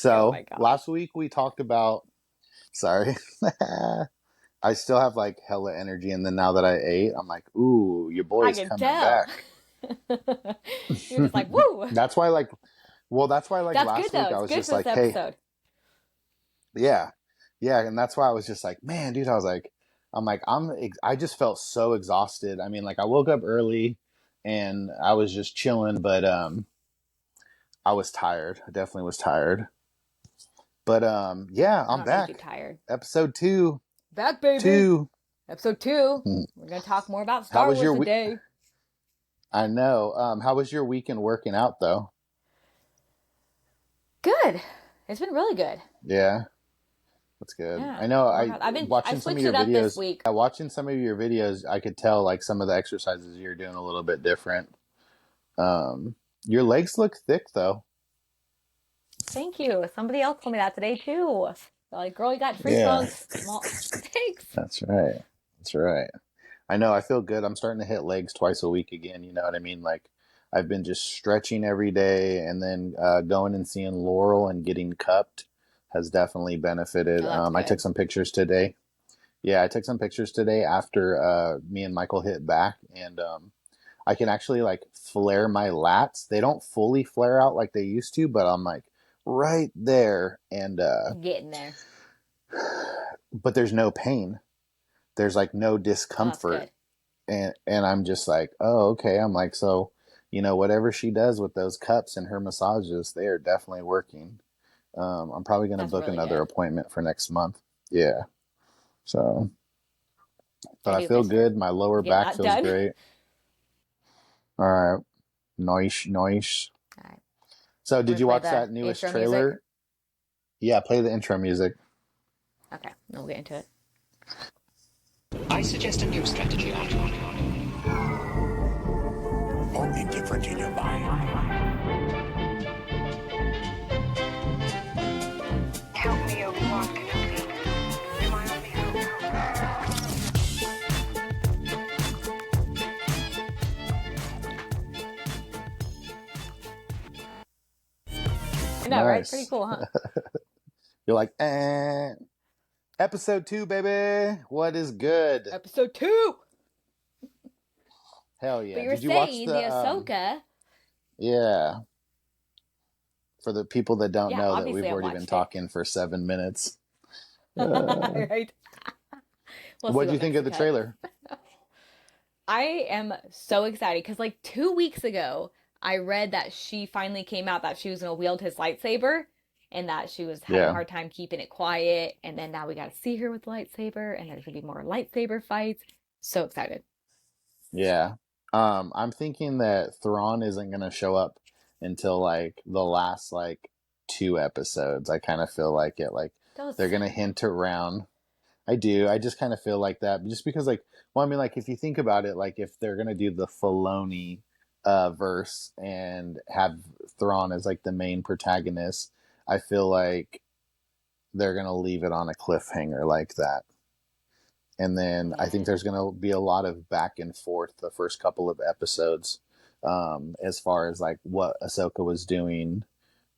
Oh So my gosh. last week we talked about, sorry, I still have like hella energy. And then now that I ate, I'm like, ooh, your I boy's can coming tell. back. You're just like, woo! That's why like, well, that's why like That's good last though. week I It's was good just for this like, hey, episode. yeah, yeah. And that's why I was just like, man, dude, I was like, I just felt so exhausted. I mean, like I woke up early and I was just chilling, but, I was tired. I definitely was tired. But yeah, I I'm don't make you back. tired. Episode two. Back, baby. Two. Episode 2. Hmm. We're going to talk more about How Star was Wars your week? today. I know. How was your weekend working out though? Good. It's been really good. Yeah, that's good. Yeah. I know. I Watching some of switched your it up this videos. week. Yeah, watching some of your videos, I could tell like some of the exercises you're doing a little bit different. Your legs look thick though. Thank you. Somebody else told me that today too. They're like, girl, you got tree Yeah, trunks. Well, thanks. that's right. That's right. I know. I feel good. I'm starting to hit legs twice a week again. You know what I mean? Like I've been just stretching every day, and then going and seeing Laurel and getting cupped has definitely benefited. Oh, that's I took good. some pictures today. Yeah, I took some pictures today after me and Michael hit back, and I can actually like flare my lats. They don't fully flare out like they used to, but I'm like right there, and Getting there. but there's no pain. There's like no Oh, that's discomfort, good. and I'm just like, oh, okay. I'm like, so, whatever she does with those cups and her massages, they are definitely working. I'm probably going to That's book really another good. appointment for next month. Yeah. So, but I I do feel miss her. good. My lower Getting back that feels done. great. All right. Nice, nice. All right. So, Want did me to you play watch the that newest intro music? trailer? Yeah, play the intro music. Okay, we'll get into it. I suggest a new strategy, Archon. Only different in your mind. Help me, Obi-Wan Kenobi. You're my only hope. I know, right? Pretty Nice. cool, huh? You're like, episode 2, baby. What is good? Episode 2! Hell But yeah. you were Did you watch saying the the, Ahsoka. yeah. For the people that don't Yeah, know that we've obviously I already been watched it. talking for 7 minutes. Uh, Right? We'll see what do what you think makes of the the cut. trailer? I am so excited because, like, 2 weeks ago, I read that she finally came out that she was going to wield his lightsaber and that she was having a Yeah. hard time keeping it quiet. And then now we got to see her with the lightsaber, and there's going to be more lightsaber fights. So excited. Yeah. I'm thinking that Thrawn isn't going to show up until like the last like 2 episodes. I kind of feel like it. Like they're Those. going to hint around. I do. I just kind of feel like that, just because, like, well, I mean, like, if you think about it, like, if they're gonna do the Filoni verse and have Thrawn as like the main protagonist, I feel like they're gonna leave it on a cliffhanger like that. And then I think Yeah. there's gonna be a lot of back and forth the first couple of episodes, as far as like what Ahsoka was doing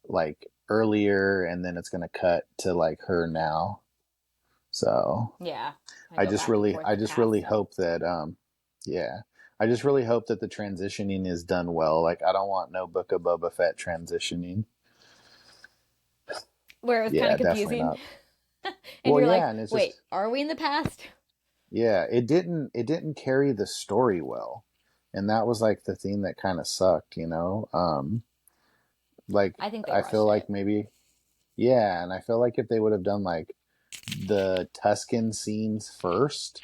like earlier, and then it's gonna cut to like her now. So Yeah. I go back and forth I the just past. really hope that yeah. I just really hope that the transitioning is done well. Like I don't want no Book of Boba Fett transitioning. Where it was kind Yeah, of definitely confusing. not. And Well, you're yeah, like, and it's wait, just, are we in the past? yeah, it didn't carry the story well. And that was like the thing that kind of sucked. Like I think they I feel rushed like it. maybe, yeah, and I feel like if they would have done like the Tuscan scenes first,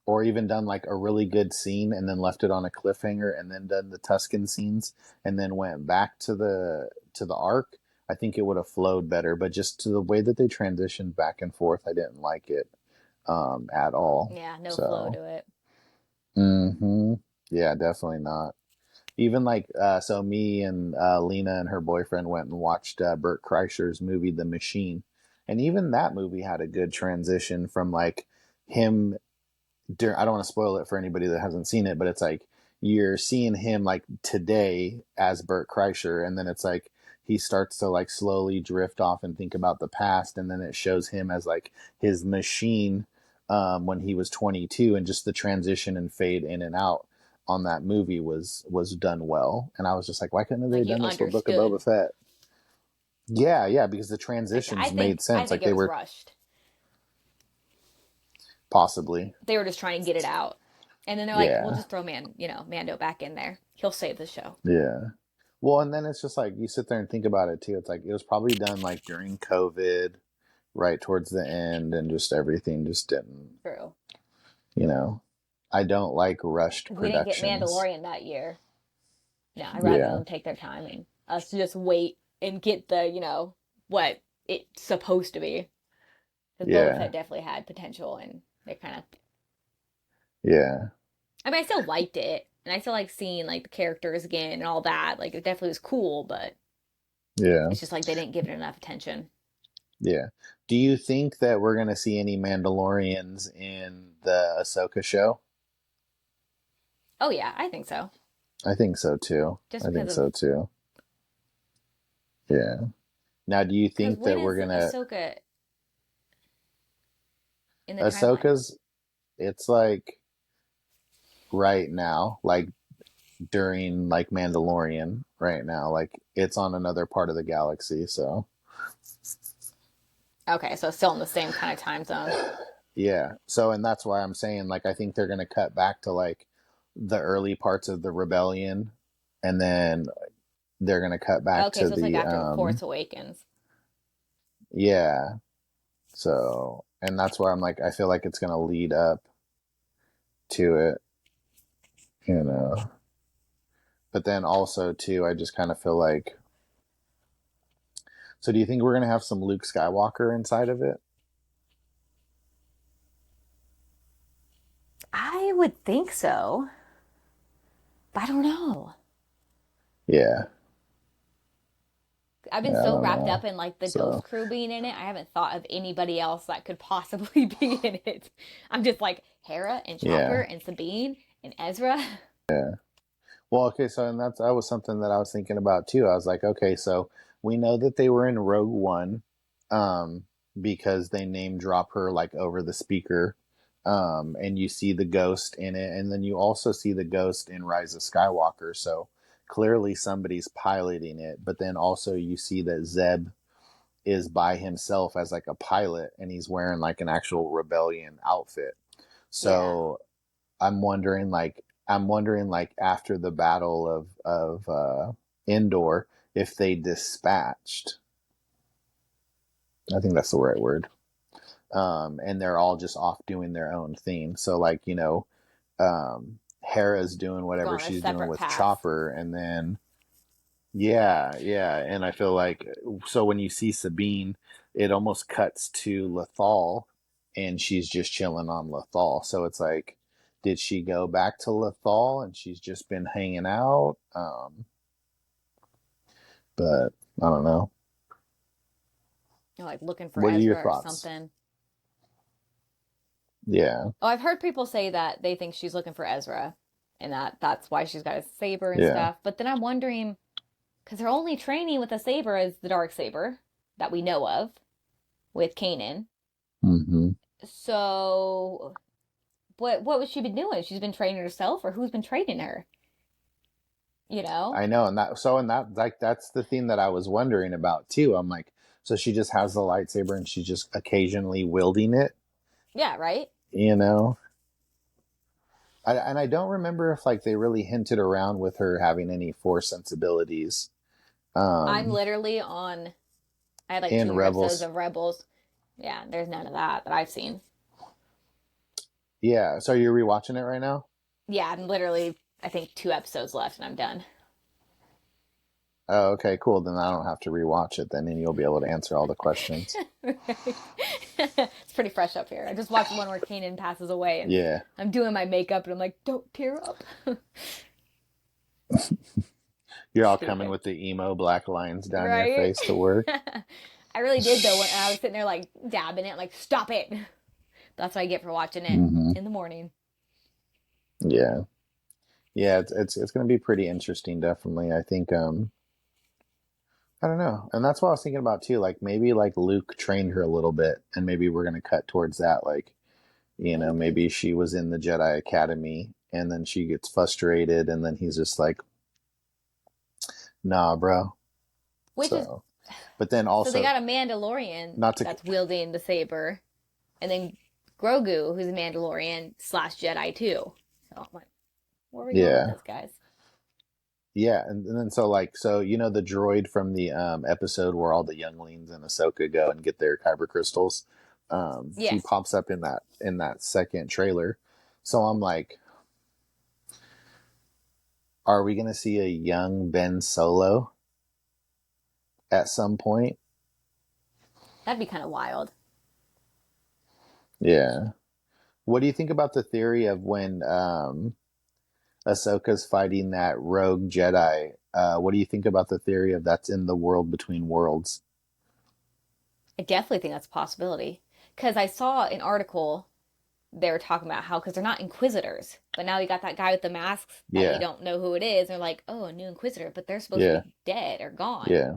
or even done like a really good scene and then left it on a cliffhanger and then done the Tuscan scenes and then went back to the arc, I think it would have flowed better. But just to the way that they transitioned back and forth, I didn't like it at all. Yeah, no flow So, to it. yeah, definitely not. Even like so, me and Lena and her boyfriend went and watched Burt Kreischer's movie The Machine, and even that movie had a good transition from like him I don't want to spoil it for anybody that hasn't seen it, but it's like you're seeing him like today as Burt Kreischer, and then it's like he starts to like slowly drift off and think about the past, and then it shows him as like his machine when he was 22, and just the transition and fade in and out on that movie was done well. And I was just like, why couldn't they Like have you done this with Book of understood. Boba Fett? Yeah, yeah, because the Okay, transitions made I sense. think Like it they was were rushed. possibly, They were just trying to get it out. And then they're like, we'll yeah, just throw Mando back in there. He'll save the show. yeah. Well, and then it's just like you sit there and think about it too. It's like it was probably done like during COVID, right towards the end, and just everything just didn't, True. you know. I don't like rushed Because we didn't get productions. Mandalorian that year. No, I'd rather Yeah, them take their time and us just wait and get the, what it's supposed to be. Because Boba yeah, Fett definitely had potential and they kind of. yeah, I mean, I still liked it. And I still like seeing like the characters again and all that. Like it definitely was cool, but yeah, it's just like they didn't give it enough attention. yeah. Do you think that we're gonna see any Mandalorians in the Ahsoka show? Oh yeah, I think so. I think so too. Just I because think of so too. Yeah. Now, do you because think when that we're is gonna Ahsoka in the timeline? Ahsoka's? It's like right now, like during like Mandalorian right now, like it's on another part of the galaxy. So Okay, so still in the same kind of time zone. yeah. So and that's why I'm saying like I think they're gonna cut back to like the early parts of the rebellion, and then they're gonna cut back Okay, to so it's like the after the Force Awakens. yeah. So and that's why I'm like I feel like it's gonna lead up to it, you know. But then also too, I just kind of feel like. So do you think we're gonna have some Luke Skywalker inside of it? I would think so, but I don't know. Yeah, I've been yeah, I so don't wrapped know. up in like the So Ghost Crew being in it, I haven't thought of anybody else that could possibly be in it. I'm just like Hera and Chopper yeah, and Sabine and Ezra. yeah. Well, okay, so and that was something that I was thinking about too. I was like, okay, so we know that they were in Rogue One, um, because they name drop her like over the speaker, and you see the ghost in it, and then you also see the ghost in Rise of Skywalker. So clearly somebody's piloting it, but then also you see that Zeb is by himself as like a pilot, and he's wearing like an actual rebellion outfit. Yeah. So I'm wondering like after the battle of Endor if they dispatched. I think that's the right word. And they're all just off doing their own thing. So like Hera's doing whatever Gone a she's doing separate with path. Chopper, and then yeah, yeah, and I feel like so when you see Sabine, it almost cuts to Lethal, and she's just chilling on Lethal. So it's like, did she go back to Lethal and she's just been hanging out? But I don't know. Like looking for What are your Ezra or thoughts? something. Yeah, Oh, I've heard people say that they think she's looking for Ezra and that's why she's got a saber and yeah, stuff. But then I'm wondering, because her only training with a saber is the dark saber that we know of with Kanan. hmm So what was she been doing? She's been training herself, or who's been training her? You know? I know, and that like that's the thing that I was wondering about too. I'm like, so she just has the lightsaber and she's just occasionally wielding it, Yeah, right. you know? And I don't remember if like they really hinted around with her having any force sensibilities I'm um literally on. I had like two in more episodes Rebels. of Rebels. Yeah, there's none of that I've seen. Yeah, so you're rewatching it right now? Yeah, I'm literally. I think two episodes left and I'm done. Oh, okay, cool. Then I don't have to rewatch it then, and you'll be able to answer all the questions. Right. It's pretty fresh up here. I just watched one where Kanan passes away and Yeah, I'm doing my makeup and I'm like, don't tear up. you're all coming Stupid. with the emo black lines down your Right? face to work. I really did though when I was sitting there like dabbing it, like, stop it. That's what I get for watching it hmm in the morning. Yeah, yeah. It's going to be pretty interesting, definitely. I think I don't know. And that's what I was thinking about too. Like maybe like Luke trained her a little bit and maybe we're gonna cut towards that. Like, Maybe. maybe she was in the Jedi Academy and then she gets frustrated and then he's just like, nah, bro. Which is So but then so they also got a Mandalorian not to that's wielding the saber, and then Grogu, who's a Mandalorian slash Jedi too. So I'm like, where are we going with yeah. this, guys? Yeah, and then so the droid from the episode where all the younglings and Ahsoka go and get their kyber crystals, he Yes, pops up in that second trailer. So I'm like, are we gonna see a young Ben Solo at some point? that'd be kind of wild. Yeah. What do you think about the theory of when Ahsoka's fighting that rogue Jedi? What do you think about the theory of that's in the world between worlds? I definitely think that's a possibility because I saw an article they were talking about how because they're not inquisitors, but now you got that guy with the masks that you Yeah, don't know who it is. And they're like, oh, a new inquisitor, but they're supposed to yeah, be dead or gone. yeah,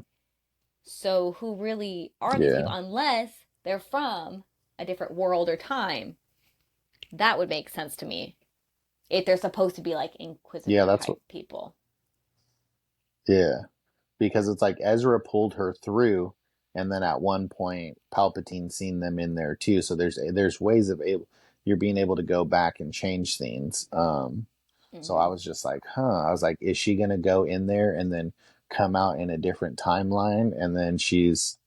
So who really are these people yeah, unless they're from a different world or time? That would make sense to me if they're supposed to be like yeah. inquisitor That's what. type people. Yeah, because it's like Ezra pulled her through, and then at one point Palpatine seen them in there too. So there's ways of you're being able to go back and change things. So I Mm-hmm. was just like, huh. I was like, is she gonna go in there and then come out in a different timeline, and then she's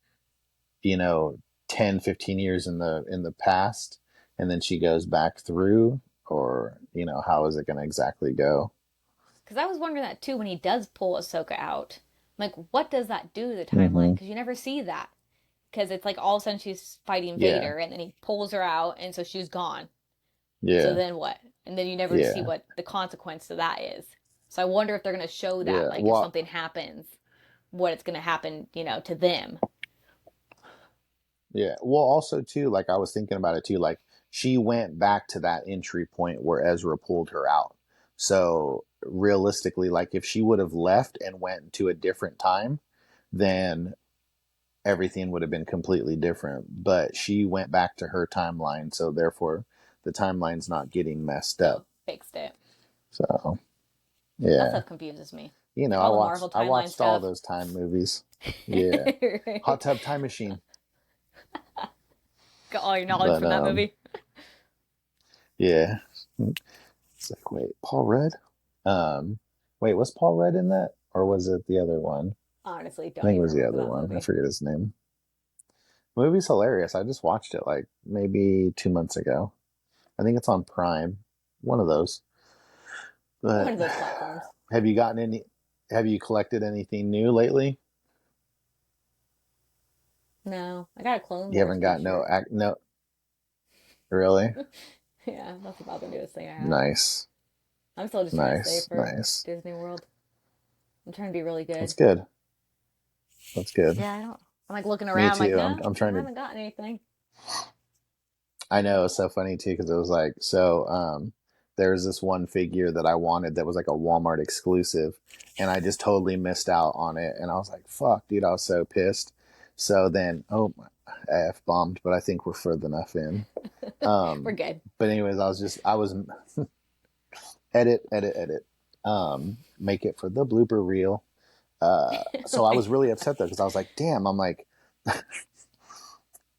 you know 10, 15 years in the past, and then she goes back through, or how is it gonna exactly go? Because I was wondering that too when he does pull Ahsoka out. Like, what does that do to the timeline? Mm-hmm. Because you never see that. Because it's like all of a sudden she's fighting Yeah, Vader and then he pulls her out and so she's gone. So yeah, then what? And then you never see yeah, what the consequence of that is. So I wonder if they're going to show that, yeah. like if Well, something happens, what it's going to happen, to them. yeah. Well, also too, like I was thinking about it too, like she went back to that entry point where Ezra pulled her out. So realistically, like if she would have left and went to a different time, then everything would have been completely different. But she went back to her timeline, so therefore the timeline's not getting messed So up. fixed it. So That yeah. stuff confuses me. You know, Like I all the watched Marvel I timeline watched all stuff. those time movies. Yeah. Hot Right? Tub Time Machine. Got all your knowledge But from that movie. yeah. It's like, wait, Paul Rudd? Um, Wait, was Paul Rudd in that, or was it the other one? Honestly, I don't think it even was the remember other that one. I movie. forget his name. The movie's hilarious. I just watched it like maybe 2 months ago. I think it's on Prime, one of those. One But of those platforms. have you gotten any? Have you collected anything new lately? No, I got a Clone You Wars haven't got T-shirt. no, really? Yeah, that's about the newest thing I have. Nice, I'm still just trying to save nice, for nice. Disney World. I'm trying to be really That's good. good. That's good. Yeah, I don't. I'm like looking Me around, like, too. no, I'm I trying to. haven't gotten anything. I know it's so funny too because it was like so. There's this one figure that I wanted that was like a Walmart exclusive, and I just totally missed out on it. And I was like, "Fuck, dude!" I was so pissed. So then, oh, I f bombed, but I think we're further enough in. We're good. But anyways, I was edit, edit, edit. Make it for the blooper reel. So I was Like, really upset though because I was like, "Damn!" I'm like,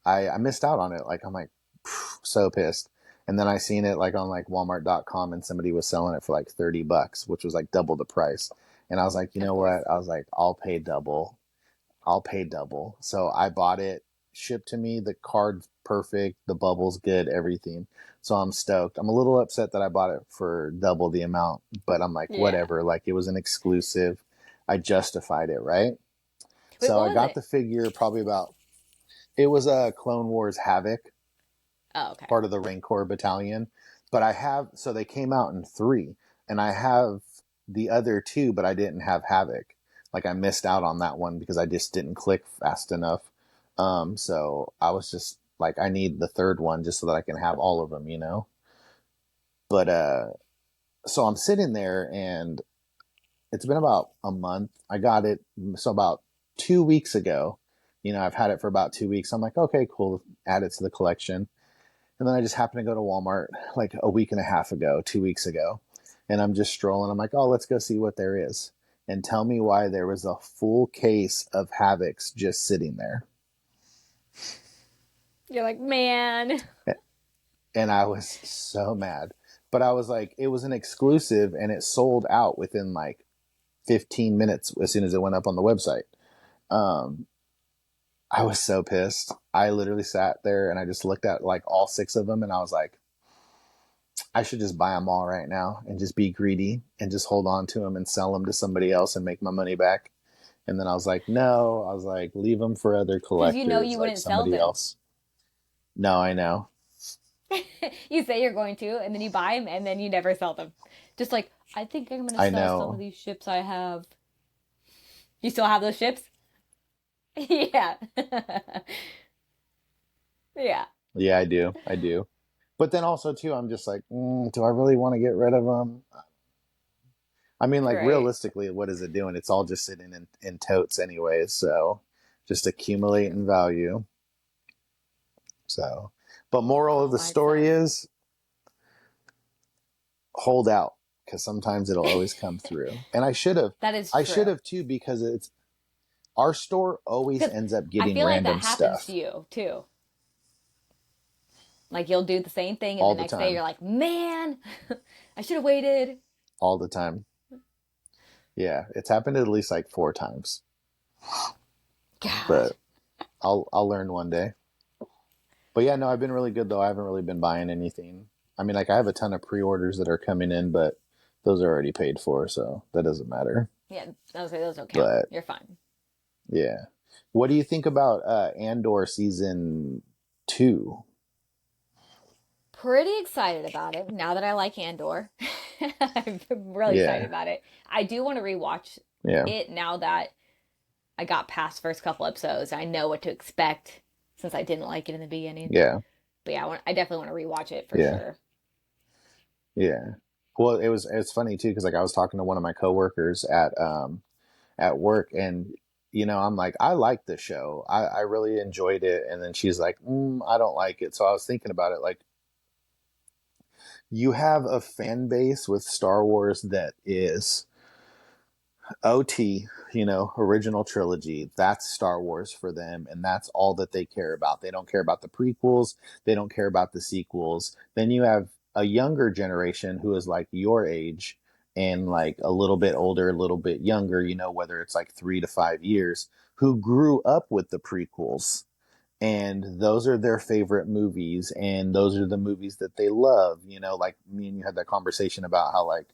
I missed out on it. Like I'm like so pissed. And then I seen it like on like Walmart.com and somebody was selling it for like $30, which was like double the price. And I was like, you of know course. what? I was like, I'll pay double. I'll pay double. So I bought it, shipped to me, the card's perfect, the bubble's good, everything. So I'm stoked. I'm a little upset that I bought it for double the amount, but I'm like, Yeah. whatever. Like it was an exclusive. I justified it, right? Wait, So what I was got it? the figure probably about it was a Clone Wars Havoc, Oh, okay. part of the Rancor battalion. But I have, so they came out in three, and I have the other two, but I didn't have Havoc. Like I missed out on that one because I just didn't click fast enough. So I was just like, I need the third one just so that I can have all of them. But so I'm sitting there, and it's been about a month. I got it, so about 2 weeks ago. I've had it for about 2 weeks. I'm like, okay, cool, add it to the collection. And then I just happened to go to Walmart like a week and a half ago, 2 weeks ago. And I'm just strolling. I'm like, oh, let's go see what there is. And tell me why there was a full case of Havocs just sitting there. You're like, man. And I was so mad. But I was like, it was an exclusive and it sold out within like 15 minutes as soon as it went up on the website. I was so pissed. I literally sat there and I just looked at like all 6 of them and I was like, I should just buy them all right now and just be greedy and just hold on to them and sell them to somebody else and make my money back. And then I was like, no, I was like, leave them for other Because you know collectors, you like wouldn't sell somebody them. else. No, I know. You say you're going to, and then you buy them, and then you never sell them. Just like, I think I'm going to I sell some of know. these ships I have. You still have those ships? Yeah. Yeah. Yeah, I do. I do. But then also too, I'm just like, do I really want to get rid of them? I mean, like Right. realistically, what is it doing? It's all just sitting in totes anyways. So just accumulating value. So, but moral of Oh, the my story son. is hold out because sometimes it'll always come through. And That is I should true. have too, because it's our store always Because ends up I getting feel like that random happens to stuff you, too. Like, you'll do the same thing, and the all the next day time, you're like, man, I should have waited. all the time. Yeah, it's happened at least like 4 times, God. but I'll learn one day. But yeah, no, I've been really good though. I haven't really been buying anything. I mean, like I have a ton of pre-orders that are coming in, but those are already paid for, so that doesn't matter. Yeah, those don't count. But You're fine. yeah, what do you think about Andor season 2? Pretty excited about it now that I like Andor. I'm really excited Yeah, about it. I do want to rewatch yeah, it now that I got past first couple episodes. I know what to expect since I didn't like it in the beginning. yeah, But yeah, I definitely want to rewatch it for yeah, sure. yeah. Well, it's funny too because like I was talking to one of my coworkers at work, and I'm like, I like the show. I really enjoyed it, and then she's like, I don't like it. So I was thinking about it, like you have a fan base with Star Wars that is OT, original trilogy. That's Star Wars for them, and that's all that they care about. They don't care about the prequels, they don't care about the sequels. Then you have a younger generation who is like your age and like a little bit older, a little bit younger, whether it's like 3 to 5 years, who grew up with the prequels, and those are their favorite movies, and those are the movies that they love. Like me and you had that conversation about how like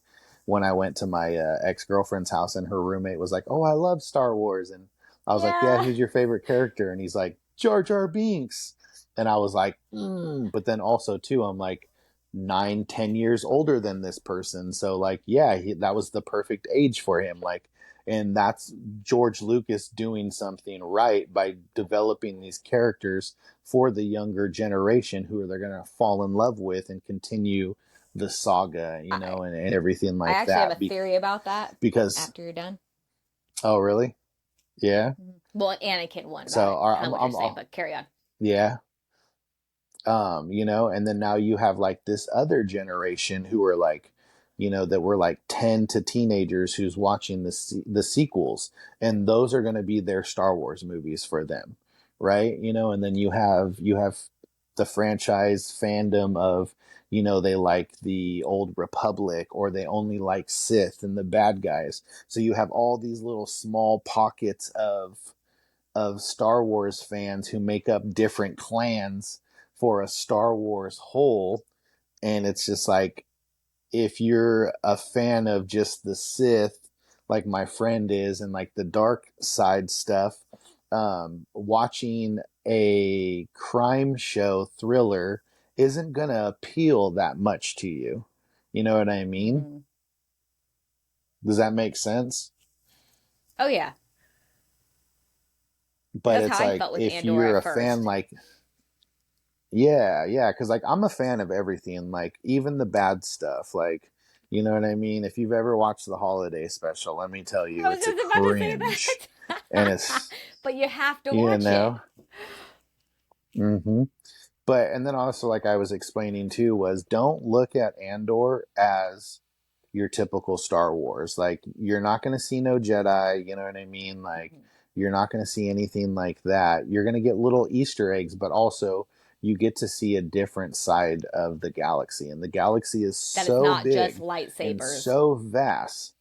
when I went to my ex-girlfriend's house and her roommate was like, oh, I love Star Wars, and I was like, yeah, Yeah. who's your favorite character? And he's like, Jar Jar Binks. And I was like, but then also too, I'm like 9, 10 years older than this person, so like yeah, that was the perfect age for him, like. And that's George Lucas doing something right by developing these characters for the younger generation who they're going to fall in love with and continue the saga, I and everything I like actually have that. a theory about that Because, after you're done. oh, really? Yeah. Well, Anakin won about So it, kind of what you're saying, but carry on. yeah. And then now you have like this other generation who are like, that were like 10 to teenagers who's watching the sequels, and those are going to be their Star Wars movies for them, right? And then you have the franchise fandom of, they like the old Republic, or they only like Sith and the bad guys. So you have all these little small pockets of Star Wars fans who make up different clans for a Star Wars whole. And it's just like, if you're a fan of just the Sith, like my friend is, and like the dark side stuff, watching a crime show thriller isn't going to appeal that much to you. You know what I mean? Hmm. Does that make sense? Oh yeah, But that's how it's I like, felt with if Andor you're at a fan, first. like, yeah, because like I'm a fan of everything, like even the bad stuff. Like, you know what I mean? If you've ever watched the holiday special, let me tell I you, was it's a just about to say cringe. that. and it's, But you have to you watch it. know, hmm but and then also like I was explaining too was don't look at Andor as your typical Star Wars. Like you're not going to see no Jedi, you know what I mean? Like Mhm. you're not going to see anything like that. You're going to get little Easter eggs, but also you get to see a different side of the galaxy. And the galaxy is That it's so not just big and lightsabers. so vast.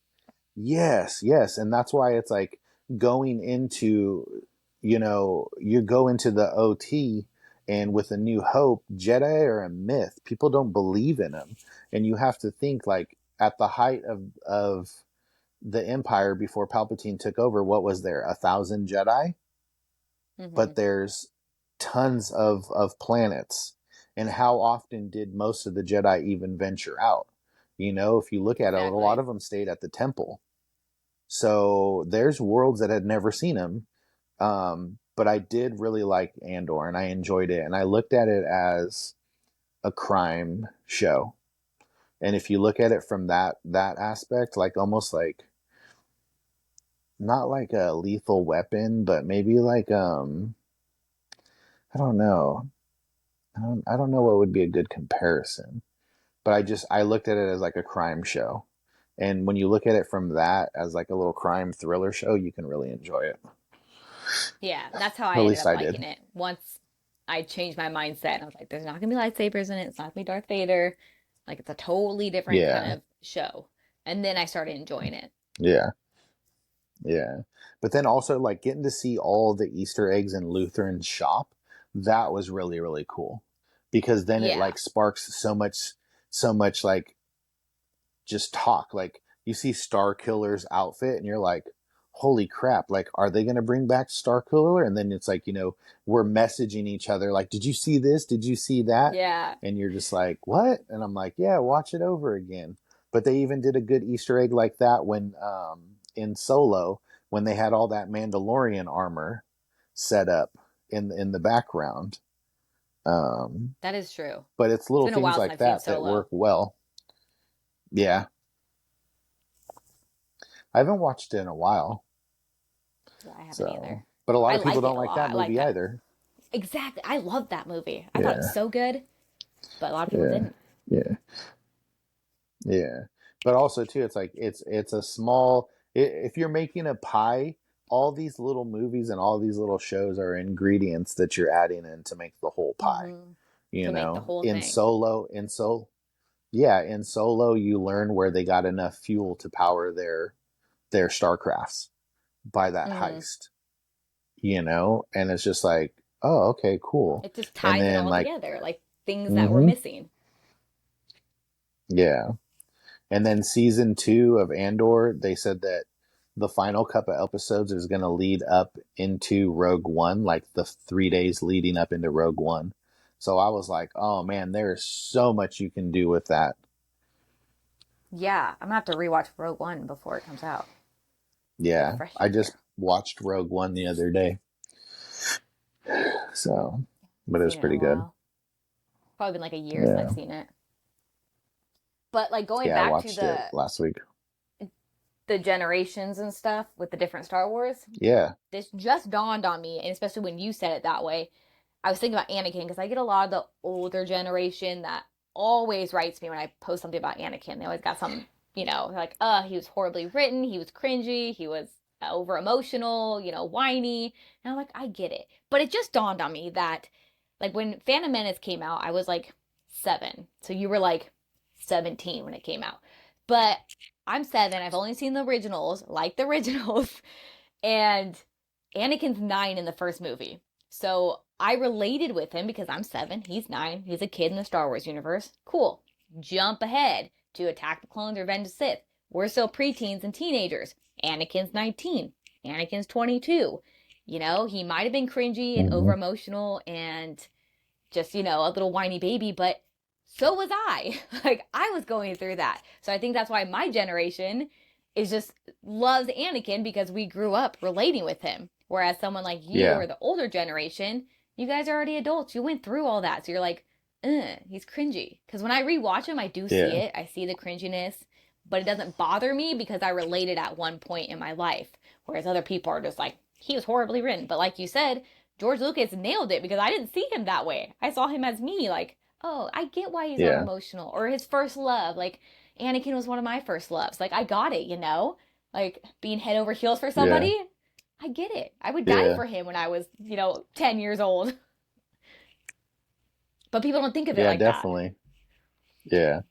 Yes, yes, and that's why it's like going into, you go into the OT, and with A New Hope, Jedi are a myth. People don't believe in them, and you have to think like at the height of the Empire before Palpatine took over, what was there? 1,000 Jedi, Hmm. but there's tons of planets, and how often did most of the Jedi even venture out? If you look at it, a lot Exactly. of them stayed at the temple, so there's worlds that had never seen him. But I did really like Andor and I enjoyed it. And I looked at it as a crime show. And if you look at it from that aspect, like almost like not like a lethal weapon, but maybe like I don't know. I don't know what would be a good comparison. But I looked at it as like a crime show. And when you look at it from that as like a little crime thriller show, you can really enjoy it. Yeah, that's how I At ended least up I did. liking it. Once I changed my mindset, and I was like, there's not gonna be lightsabers in it. It's not gonna be Darth Vader. Like it's a totally different kind Yeah. of show. And then I started enjoying it. Yeah. Yeah. But then also like getting to see all the Easter eggs in Lutheran's shop, that was really, really cool. Because then it Yeah. like sparks so much like just talk. Like you see Star Killer's outfit and you're like, holy crap, like are they gonna bring back Star Killer? And then it's like, we're messaging each other like, did you see this? Did you see that? Yeah. And you're just like, what? And I'm like, yeah, watch it over again. But they even did a good Easter egg like that when in Solo, when they had all that Mandalorian armor set up in the background. Um, That is true. but it's It's little been a things while since like I've seen that Solo. work well. Yeah, I haven't watched it in a while. Yeah, I haven't So, either. but a lot I of people like it don't a like lot. that I like movie that. either. Exactly. I love that movie. I thought it was Yeah, so good, but a lot of people yeah, didn't. yeah, yeah. But also too, it's like it's a small. If you're making a pie, all these little movies and all these little shows are ingredients that you're adding in to make the whole pie. Hmm. To make the whole In thing. yeah, in Solo, you learn where they got enough fuel to power their starcrafts by that Hmm. heist. And it's just like, oh, okay, cool. It just And ties it then all like, together, like things that were mm-hmm, missing. yeah. And then season 2 of Andor, they said that the final couple episodes is going to lead up into Rogue One, like the 3 days leading up into Rogue One. So I was like, oh man, there's so much you can do with that. Yeah, I'm gonna have to rewatch Rogue One before it comes out. Get a Yeah, fresh I take just here. watched Rogue One the other day. So, but Haven't it was seen it in a pretty good. while. Probably been like a year since I've Yeah. seen it. But like going Yeah, I back to watched it last week. the generations and stuff with the different Star Wars, Yeah. this just dawned on me, and especially when you said it that way, I was thinking about Anakin because I get a lot of the older generation that always writes me when I post something about Anakin. They always got some, like, he was horribly written, he was cringy, he was over emotional, whiny. And I'm like, I get it. But it just dawned on me that, like, when Phantom Menace came out, I was like 7. So you were like 17 when it came out. But I'm 7. I've only seen the originals, like the originals. And Anakin's 9 in the first movie. So I related with him because I'm 7, he's 9, he's a kid in the Star Wars universe. Cool. Jump ahead to Attack the Clones, Revenge of the Sith. We're still preteens and teenagers. Anakin's 19. Anakin's 22. He might have been cringy and over Hmm. emotional and just, a little whiny baby, but so was I. Like, I was going through that. So I think that's why my generation is just loves Anakin because we grew up relating with him. Whereas someone like you Yeah. or the older generation, you guys are already adults. You went through all that. So you're like, he's cringy. Because when I rewatch him, I do see Yeah. it. I see the cringiness. but it doesn't bother me because I related at one point in my life. Whereas other people are just like, he was horribly written. But like you said, George Lucas nailed it because I didn't see him that way. I saw him as me, like, oh, I get why he's Yeah. unemotional. Or his first love, like Anakin was one of my first loves. Like I got it, you know? Like being head over heels for Yeah. somebody. I get it. I would die Yeah. for him when I was, 10 years old. But people don't think of it Yeah, like that. definitely. Yeah.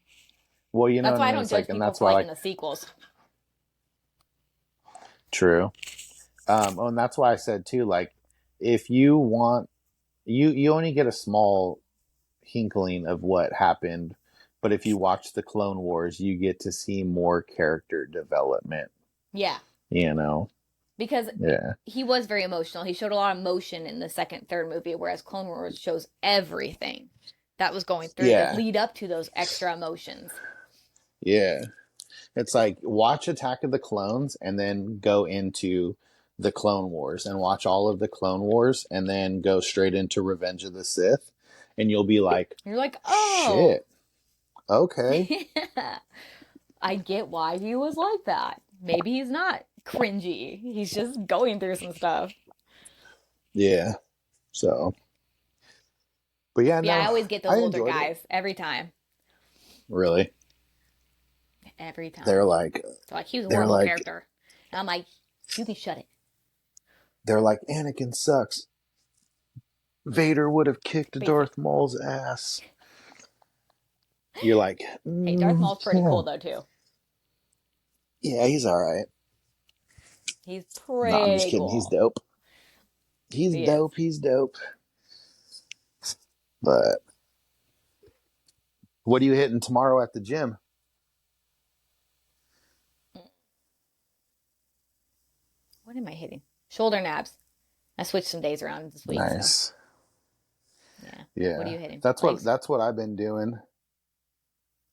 Well, you know That's what I why I mean? don't It's like, judge and people that's for why, liking like, the sequels. true. And that's why I said too, like, if you want, you only get a small hinkling of what happened, but if you watch the Clone Wars, you get to see more character development. Yeah. You know? Because Yeah. he was very emotional. He showed a lot of emotion in the second, third movie, whereas Clone Wars shows everything that was going through to Yeah. lead up to those extra emotions. Yeah. It's like watch Attack of the Clones and then go into the Clone Wars and watch all of the Clone Wars and then go straight into Revenge of the Sith, and you'll be like, You're like, oh, shit, okay. I get why he was like that. Maybe he's not cringy. He's just going through some stuff. Yeah. So, but yeah, Yeah, I no, always get those I older enjoyed it. guys every time. Really. Every They're time. like, So like he was a they're horrible like, character. And I'm like, you can shut it. they're like, Anakin sucks. Vader would have kicked Basic. Darth Maul's ass. You're like, Hey, Darth Maul's pretty cool though too. yeah, he's all right. He's No, I'm just pretty kidding. He's cool. dope. He's He is. dope. He's dope. But what are you hitting tomorrow at the gym? What am I hitting? Shoulder naps. I switched some days around this week, so Nice. yeah. What are Yeah. you hitting? That's Legs? what I've been doing.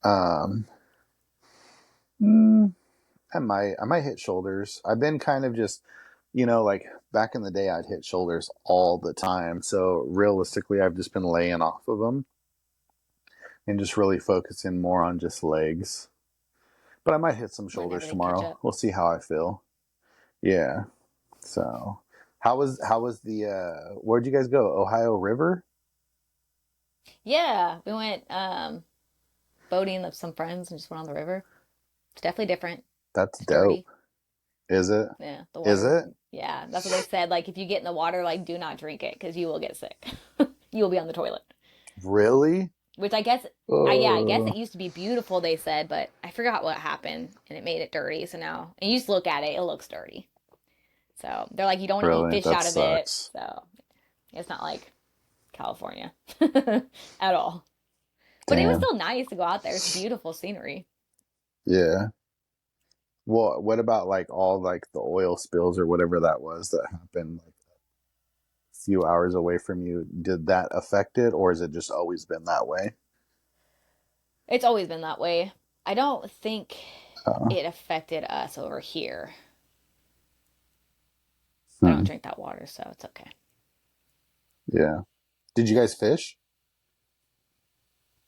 Um mm, I might hit shoulders. I've been kind of just, like back in the day I'd hit shoulders all the time. So realistically I've just been laying off of them and just really focusing more on just legs. But I might hit some Letting shoulders everything catch tomorrow. up. We'll see how I feel. Yeah. So, how was the where'd you guys go? Ohio River? Yeah, we went boating with some friends and just went on the river. It's definitely different. That's It's dope. dirty. Is it? Yeah, the Is water. it? Yeah, that's what they said. Like, if you get in the water, like, do not drink it because you will get sick. You will be on the toilet. Really? Which I guess, yeah, I guess Oh, it used to be beautiful, they said, but I forgot what happened and it made it dirty. So now, and you just look at it, it looks dirty. So they're like, you don't want to eat really? fish That out of it. sucks. So it's not like California at all. But it was Damn. still nice to go out there. It's beautiful scenery. Yeah. Well, what about like all like the oil spills or whatever that was that happened like a few hours away from you? Did that affect it, or has it just always been that way? It's always been that way. I don't think Uh, it affected us over here. I don't hmm. drink that water, so it's okay. Yeah. Did you guys fish?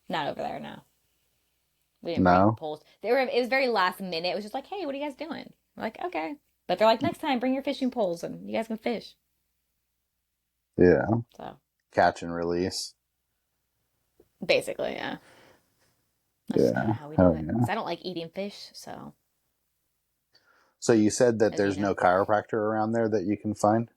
Not over there now. We didn't bring No. poles. It was very last minute. It was just like, hey, what are you guys doing? We're like, okay. But they're like, next time, bring your fishing poles and you guys can fish. Yeah. So Catch and release. basically, yeah. That's just kind Yeah. of how we do Hell it. yeah. Because I don't like eating fish, so So you said that as you there's know. no chiropractor around there that you can find?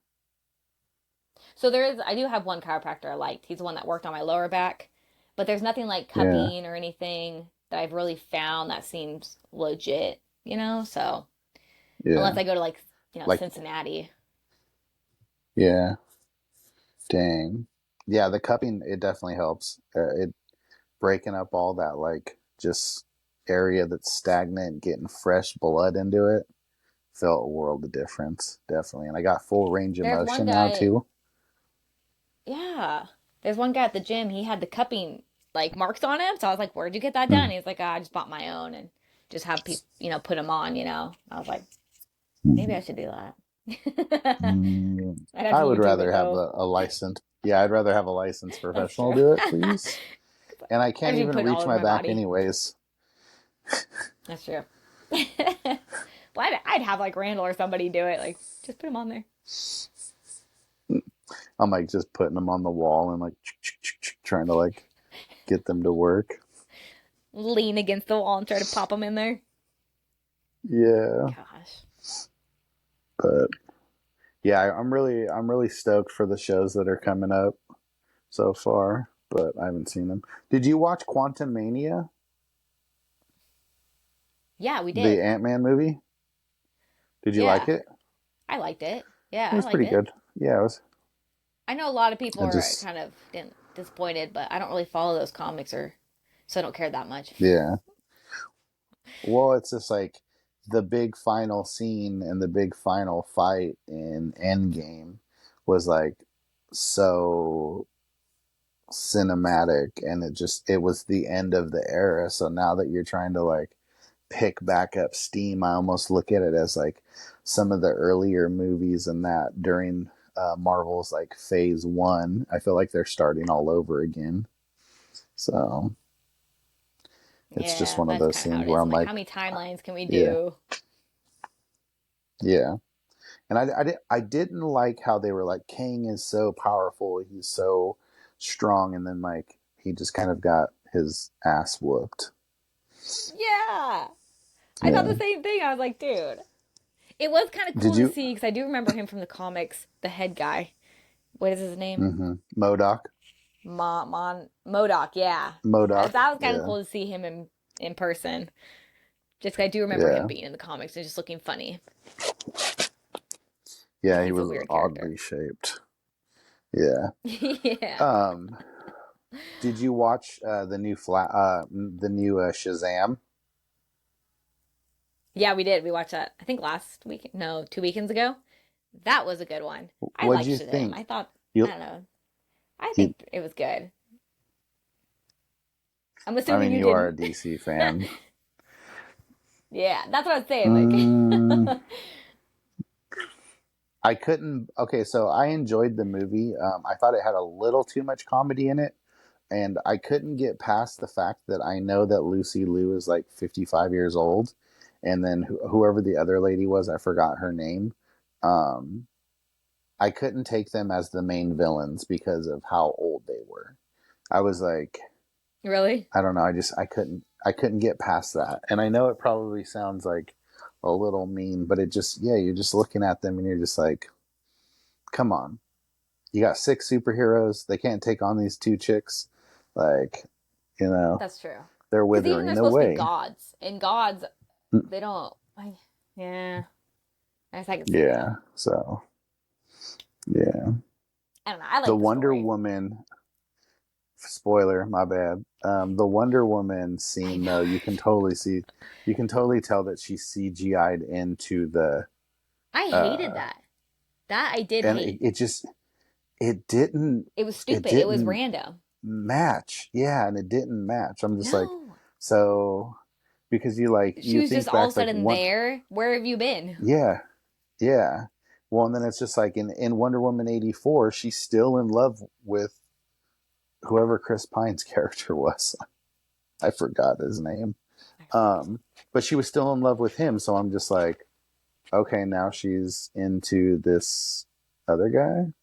So I do have one chiropractor I liked. He's the one that worked on my lower back. But there's nothing like Yeah. cupping or anything that I've really found that seems legit, you know? So Yeah. unless I go to like, Like, Cincinnati. yeah. Dang. Yeah, the cupping, it definitely helps. It breaking up all that, like, just area that's stagnant, getting fresh blood into it. Felt a world of difference, definitely. And I got full range of There's one motion now, guy, too. yeah. There's one guy at the gym, he had the cupping like marks on him. So I was like, where'd you get that Hmm. done? He's like, I just bought my own and just have people, put them on. I was like, maybe I should do that. Mm, I'd have to I would YouTube it rather have though. a license. Yeah, I'd rather have a licensed That's professional true. do it, please. And I I can't should even put it all reach over my my back body. anyways. That's true. Well, I'd have like Randall or somebody do it. Like, just put him on there. I'm like just putting them on the wall and like trying to like get them to work. Lean against the wall and try to pop him in there. Yeah, Gosh. but yeah, I'm really stoked for the shows that are coming up so far, but I haven't seen them. Did you watch Quantum Mania, Yeah, we the did. Ant-Man movie? Did you like Yeah, it? I liked it. Yeah, It I was liked pretty it. good. Yeah, it was. I know a lot of people I are just kind of disappointed, but I don't really follow those comics or so I don't care that much. yeah. Well, it's just like the big final scene and the big final fight in Endgame was like so cinematic, and it was the end of the era. So now that you're trying to like pick back up steam, I almost look at it as like some of the earlier movies and that during Marvel's like phase one. I feel like they're starting all over again. So it's just Yeah, one of that's those kind of how scenes it where is. I'm I'm like, like, how many timelines can we yeah, do? yeah. And I didn't like how they were like, Kang is so powerful, he's so strong, and then like he just kind of got his ass whooped. Yeah, I thought Yeah. the same thing. I was like, dude, it was kind of Did cool to you? see because I do remember him from the comics, the head guy. What is his name? Mm-hmm. Modoc. Modoc. Yeah, Modoc. that was kind of Yeah. cool to see him in person. Just 'cause I do remember him Yeah. being in the comics and just looking funny Yeah. because He he's a was weird character. oddly shaped. Yeah. Yeah. Um. Did you watch the new Shazam? Yeah, we did. We watched that, I think last week. No, 2 weekends ago. That was a good one. I What'd liked you Shazam. think? I thought, I You. don't know. I you think it was good. I'm I assuming mean, you you are a didn't. DC fan. Yeah, that's what I was saying. Mm, Like, I couldn't. Okay, so I enjoyed the movie. I thought it had a little too much comedy in it, and I couldn't get past the fact that I know that Lucy Liu is like 55 years old, and then whoever the other lady was, I forgot her name. Um, I couldn't take them as the main villains because of how old they were. I was like, really? I don't know. I couldn't get past that. And I know it probably sounds like a little mean, but it just yeah, you're just looking at them and you're just like, come on. You got six superheroes. They can't take on these two chicks. Like, you know, That's true. they're Because even they're withering supposed to be away. gods, and gods, Mm, they don't. Like, yeah, I guess I can see that. yeah. So yeah. I don't know. I The like the Wonder story. Woman spoiler, my bad. The Wonder Woman I scene know, though, right? you can totally tell that she's CGI'd into the I hated uh that. That I did and hate. it just it didn't It was it stupid. It was didn't random. match. Yeah, and it didn't match. I'm just like, No. so because She you was just think all of a back like sudden one there. Where have you been? yeah, yeah. Well, and then it's just like in Wonder Woman 84, she's still in love with whoever Chris Pine's character was. I forgot his name. I forget. Um, but she was still in love with him, so I'm just like, okay, now she's into this other guy.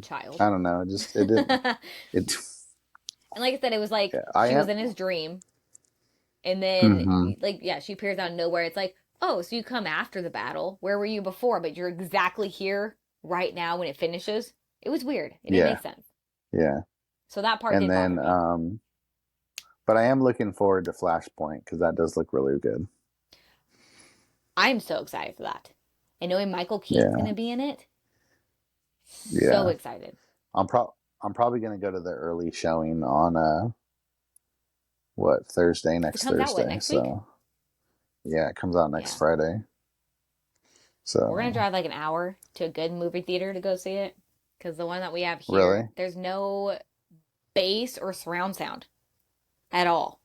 Child. I don't know. It didn't And it. like I said, it was like Yeah, I she was am. in his dream. And then, Mm-hmm. like, yeah, she appears out of nowhere. It's like, oh, so you come after the battle. Where were you before? But you're exactly here right now when it finishes. It was weird. It didn't Yeah, make sense. yeah. So that part And did bother then, me. but I am looking forward to Flashpoint because that does look really good. I'm so excited for that. And knowing Michael Keaton's going Yeah, to be in it, so yeah. excited. I'm probably gonna go to the early showing on what Thursday Because it next comes out, what, Thursday. next week? So yeah, it comes out next Yeah. Friday. We're going to So drive like an hour to a good movie theater to go see it. Because the one that we have here, really, there's no bass or surround sound at all.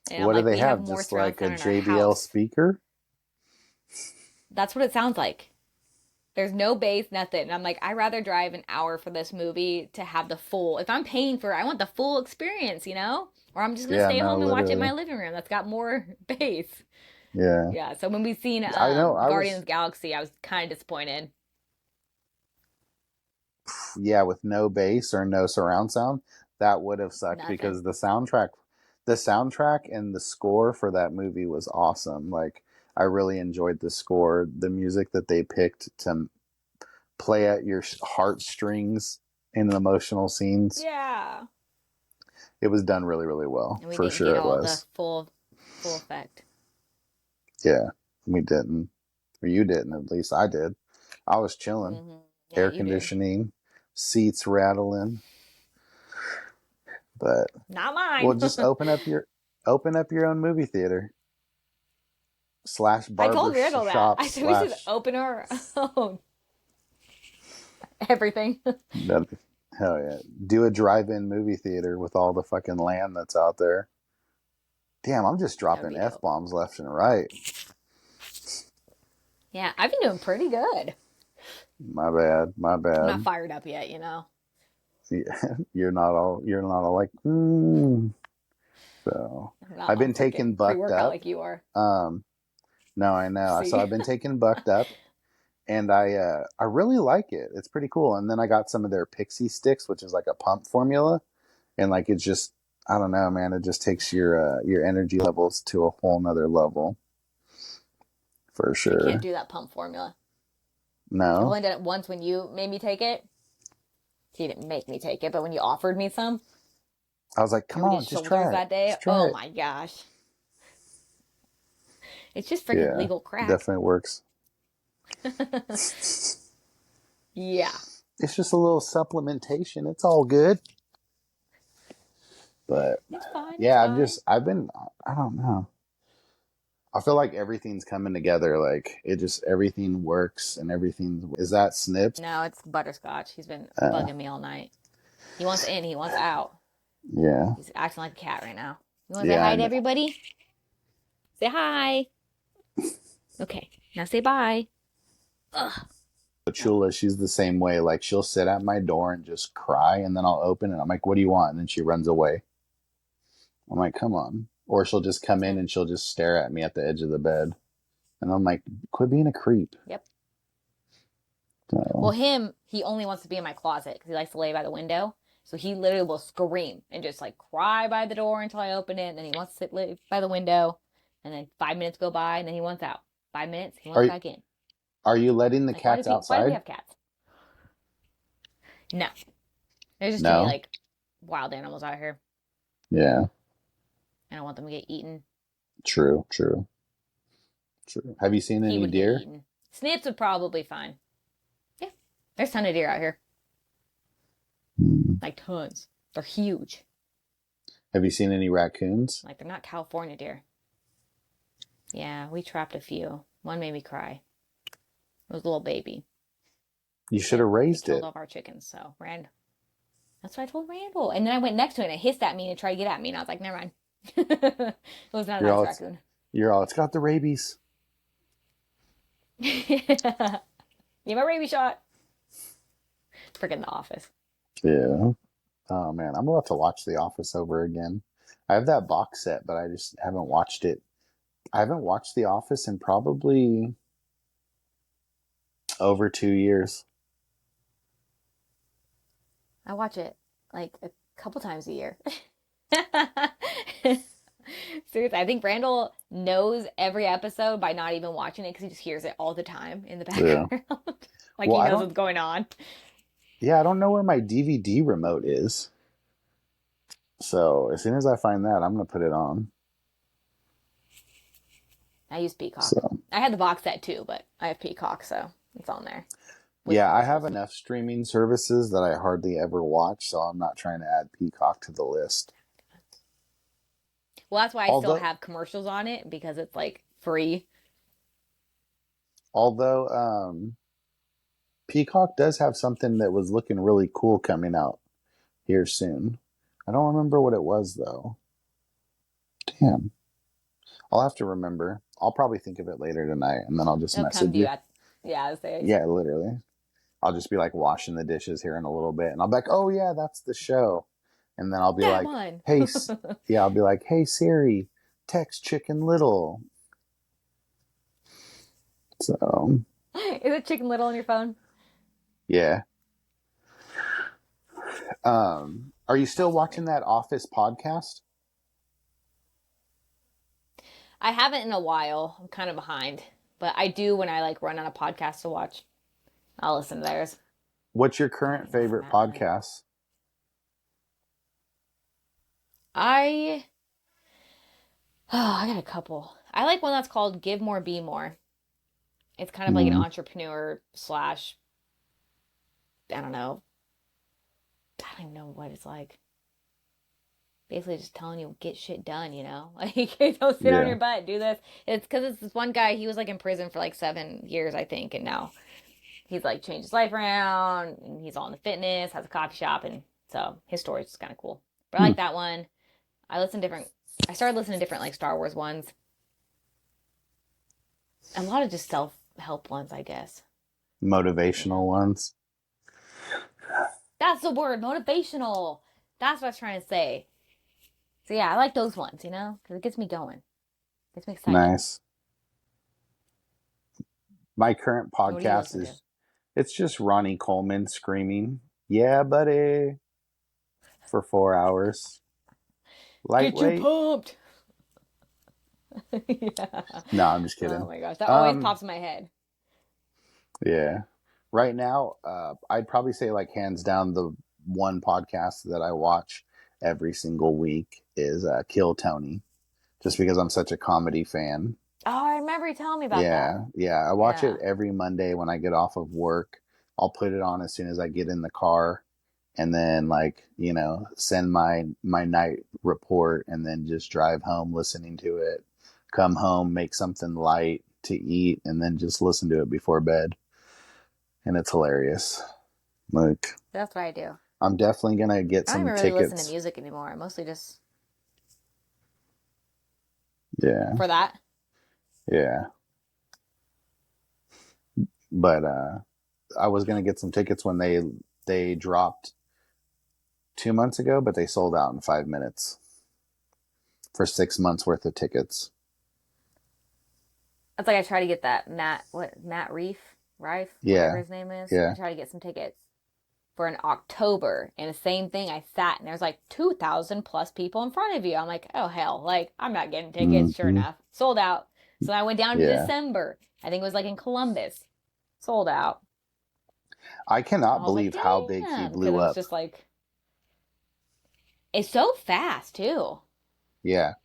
And I'm what do like, they we have have? more Just surround like a sound in our JBL house. speaker? That's what it sounds like. There's no bass, nothing. And I'm like, I'd rather drive an hour for this movie to have the full. If I'm paying for it, I want the full experience, you know? Or I'm just gonna Yeah, stay no, home and watch it in my literally. living room. That's got more base. Yeah. Yeah. So when we seen I know. I Guardians was, of the Galaxy, I was kind of disappointed. yeah, with no bass or no surround sound, that would have sucked Nothing. because the soundtrack and the score for that movie was awesome. Like, I really enjoyed the score, the music that they picked to play at your heartstrings in emotional scenes. Yeah. It was done really, really well. And we For didn't sure get it all the was. full effect. Yeah, we didn't. Or you didn't, at least I did. I was chilling. Yeah, Air you did. conditioning, seats rattling. But Not well, mine. just open up your own movie theater slash I barber told Randall that. shop I said we should slash. open our own everything. Hell yeah, do a drive-in movie theater with all the fucking land that's out there. Damn, I'm just That would dropping be dope. f-bombs left and right. Yeah, I've been doing pretty good. My bad, my I'm not bad. fired up yet, you know. Yeah, you're not all like. So I'm not I've all been taking freaking bucked pre-workout up. like you are. Um, no, I know. So See. I've been taking bucked up, and I really like it. It's pretty cool. And then I got some of their Pixie sticks, which is like a pump formula, and like it's just, I don't know, man. It just takes your energy levels to a whole nother level for I can't sure. do that pump formula. I've No, only done it once when you made me take it. You didn't make me take it, but when you offered me some, I was like, and come we did on, just shoulders try it, that day. just try Oh it. my gosh. It's just freaking Yeah, legal crack. definitely works. Yeah. It's just a little supplementation. It's all good. But It's fine. It's yeah, fine. I don't know. I feel like everything's coming together. Like everything works and everything. Is that Snips? No, it's butterscotch. He's been Uh, bugging me all night. He wants in, he wants out. yeah, He's acting like a cat right now. You want to say yeah. hi to everybody? Say hi. Okay, now say bye. Ugh. Chula, she's the same way. Like she'll sit at my door and just cry, and then I'll open it. I'm like, "What do you want?" And then she runs away. I'm like, "Come on!" Or she'll just come in Yeah. and she'll just stare at me at the edge of the bed, and I'm like, "Quit being a creep." Yep. Well, So, he only wants to be in my closet because he likes to lay by the window. So he literally will scream and just like cry by the door until I open it. And then he wants to sit lay by the window. And then 5 minutes go by and then he wants out. 5 minutes, he wants are back in. are you letting the Like, cats why do we outside? have cats? No. There's just too many No. like wild animals out here. Yeah. I don't want them to get eaten. True. True. True. Have you seen He any would get deer? eaten. Snips would probably be fine. Yeah. There's a ton of deer out here. Hmm. Like tons. They're huge. Have you seen any raccoons? Like they're not California deer. Yeah, we trapped a few. One made me cry. It was a little baby. You should And have they raised killed it. all of our chickens, so that's what I told Randall. And then I went next to it and it hissed at me and tried to get at me, and I was like, never mind. It was not a You're nice all raccoon. it's got the rabies. Get my rabies shot. Freaking The Office. Yeah. Oh man, I'm gonna have to watch The Office over again. I have that box set, but I just haven't watched it. I haven't watched The Office in probably over 2 years. I watch it like a couple times a year. Seriously, I think Randall knows every episode by not even watching it because he just hears it all the time in the Yeah. background. Like Well, he I knows don't. what's going on. Yeah, I don't know where my DVD remote is. So as soon as I find that, I'm gonna put it on. I use Peacock. So I had the box set too, but I have Peacock, so it's on there with yeah, I have commercials. enough streaming services that I hardly ever watch, so I'm not trying to add Peacock to the list. Well, that's why I still Although, have commercials on it because it's like free. although, Peacock does have something that was looking really cool coming out here soon. I don't remember what it was though. Damn, I'll have to remember. I'll probably think of it later tonight, and then I'll just It'll come message to you you. at yeah, I say Yeah, literally. I'll just be like washing the dishes here in a little bit, and I'll be like, "Oh yeah, that's the show." and then I'll be That like, one. hey, yeah, I'll be like, hey Siri, text Chicken Little. So Is it Chicken Little on your phone? yeah. Are you still That's watching funny. that Office podcast? I haven't in a while. I'm kind of behind, but I do when I like run on a podcast to watch. I'll listen to theirs. What's your I don't current even know where I'm favorite at in life. podcast? I I got a couple. I like one that's called Give More, Be More. It's kind of like an Mm, entrepreneur slash, I don't know. I don't even know what it's like. Basically, just telling you get shit done, you know? Like, don't sit on yeah. your butt, do this. It's because it's this one guy, he was like in prison for like 7 years, I think, and now he's like changed his life around and he's all into fitness, has a coffee shop, and so his story's just kind of cool. But I Hmm. like that one. I started listening to different like Star Wars ones. A lot of just self help ones, I guess. You Motivational know? ones. That's the word, motivational. That's what I was trying to say. So yeah, I like those ones, you know, because it gets me going, gets me excited. Nice. My current What do you podcast listen to? is it's just Ronnie Coleman screaming, "Yeah, buddy," for 4 hours. Get you Lightweight. pumped. Yeah. No, I'm just Oh kidding. my gosh, that always Um, pops in my head. yeah. Right now, I'd probably say like hands down the one podcast that I watch every single week is Kill Tony, just because I'm such a comedy fan. Oh, I remember you telling me about that. Yeah. I watch it Yeah. every Monday when I get off of work. I'll put it on as soon as I get in the car, and then like send my night report, and then just drive home listening to it. Come home, make something light to eat, and then just listen to it before bed, and it's hilarious. Like That's what I do. I'm definitely gonna get I don't some even really listen to tickets. music anymore. I mostly just Yeah, for that. yeah. But I was gonna get some tickets when they dropped 2 months ago, but they sold out in 5 minutes for 6 months worth of tickets. It's like I try to get that Matt Rife, whatever Yeah, his name is. I yeah. try to get some tickets for an October, and the same thing. I sat and there's like 2,000 plus people in front of you. I'm like, oh hell, like I'm not getting tickets. Sure Hmm. enough, sold out. So I went down to Yeah. December. I think it was like in Columbus, sold out. I And cannot I was like, believe how big he damn, because blew it was up. just like it's so fast too. Yeah,